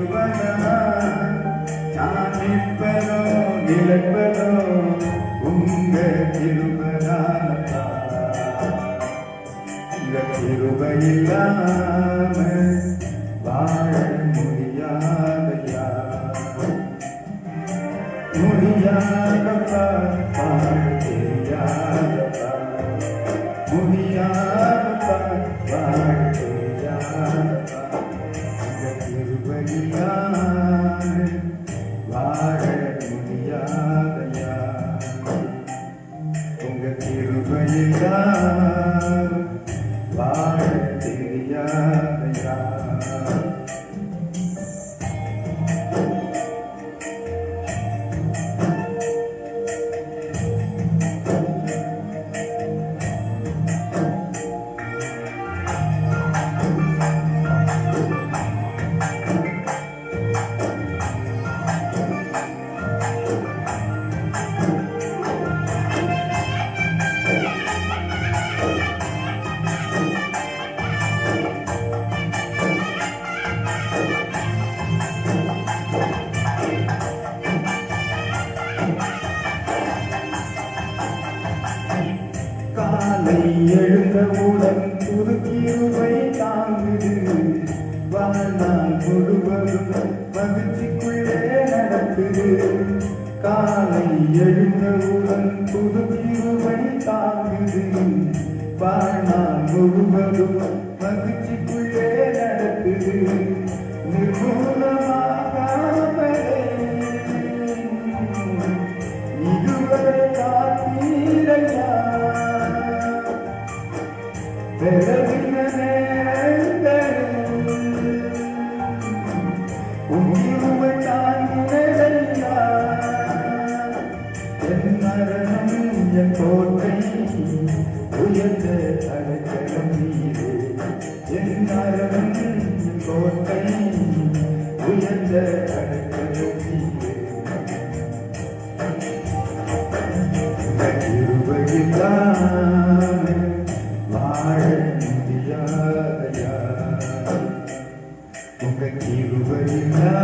இருவனா நான் நிற்பதோ நிலைப்பதோ உங்க திருவனாலா உங்க கிருபையில்லாம வாழ முடியாதையா முடியாதப்பா வாழ தெரியாதப்பா முடியாதப்பா வாழ தெரியாதப்பா உங்க கிருபையில்லாம வாழ முடியாதையா உங்க கிருபையில்லாம வாழ தெரியாதையா காலை எழுந்தவுடன் புது கிருபை தாங்குது வாழ்நாள் முழுவதும் மகிழ்ச்சிக்குள்ளே நடக்குது காலை எழுந்தவுடன் புது கிருபை தாங்குது வாழ்நாள் முழுவதும் மகிழ்ச்சிக்குள்ளே நடக்குது நிர்மூலமாகாமலே இதுவரை காத்தீரையா பெறவின நேரங்களில் உயிர்வை தாங்கினதையா என் மரணம் என் கோட்டை உயர்ந்த அடைக்கலம் நீரே என் மரணம் என் கோட்டை உயர்ந்த அடைக்கலம் நீரே கிருபையில்லாம வாழ முடியாதையா உங்க கிருபையில்லாம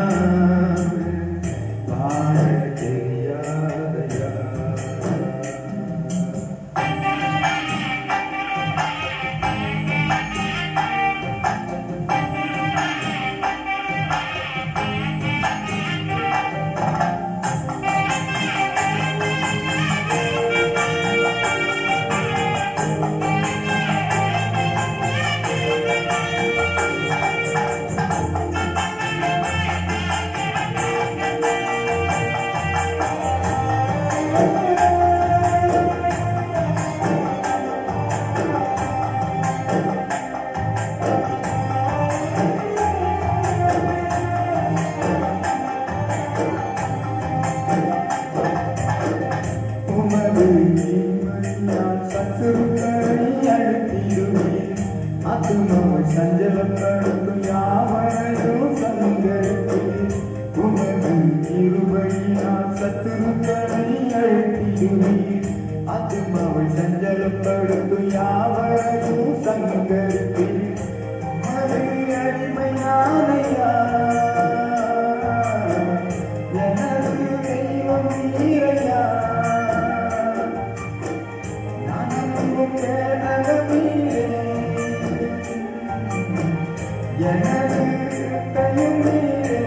வாழ தெரியாதையா சஞ்சலப்படுத்தும் யாவரையும் சங்கரித்து உமது கிருபையினால் சத்துருக்களை அழைத்திடுவீர் ஆத்துமாவை சஞ்சலப்படுத்தும் யாவரையும் சங்கரித்து உமது அடிமையானையா எனது தெய்வம் நீரையா நான் கேடகமீரே எனது கையும் நீரே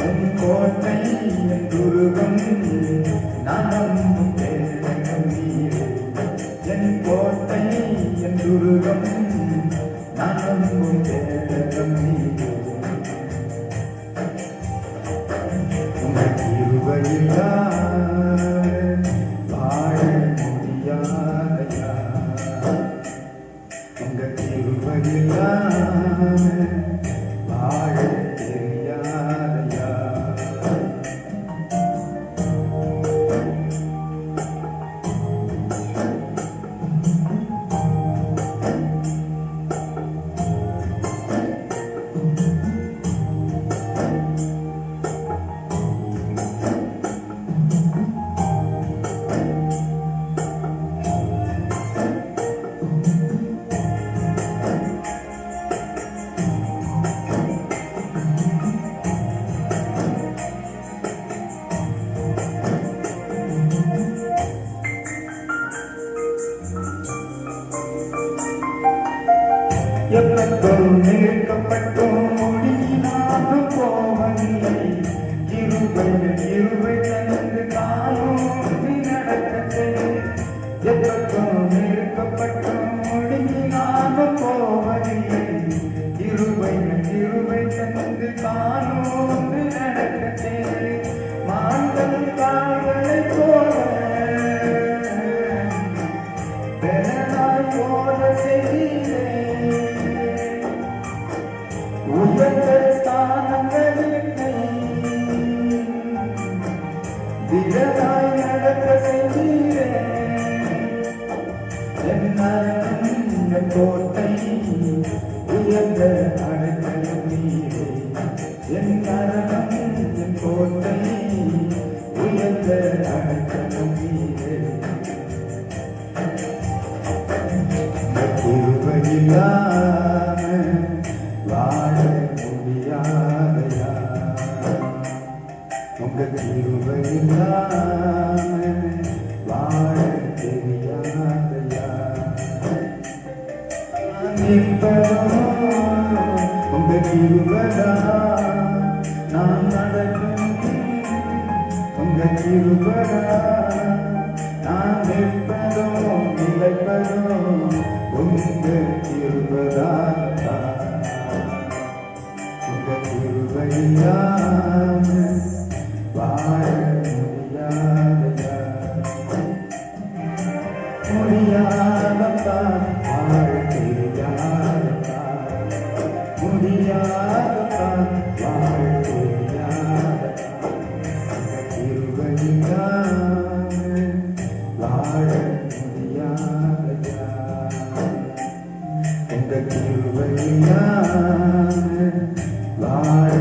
என் கோட்டை என் துருகம் நான் நம்பும் கேடகம் நீரே என் கோட்டை என் துருகம் நான் நம்பும் கேடகம் நீரே உங்கள் கிருபையில்லாம வாழ முடியாதையா உங்க கிருபையில்லாம வாழ தெரியாதையா என் நரகம் என் கோட்டை உயர்ந்த அடைக்கலம் நீரே. கிருபையில்லாம வாழ முடியாதையா, உங்க கிருபையில்லாம வாழ தெரியாதையா. உங்க கிருபைதா நான் நடக்கும், உங்க கிருபைதா நான் நிற்பதோ நிலைப்பதோ உங்க கிருபைதா. உங்க கிருபையில்லாம வாழ முடியாதையா, முடியாதப்பா வாழ தெரியாதப்பா, முடியாதப்பா வாழ தெரியாதப்பா. கிருபையில்லாம வாழ முடியாதையா, உங்க கிருபையில்லாம வாழ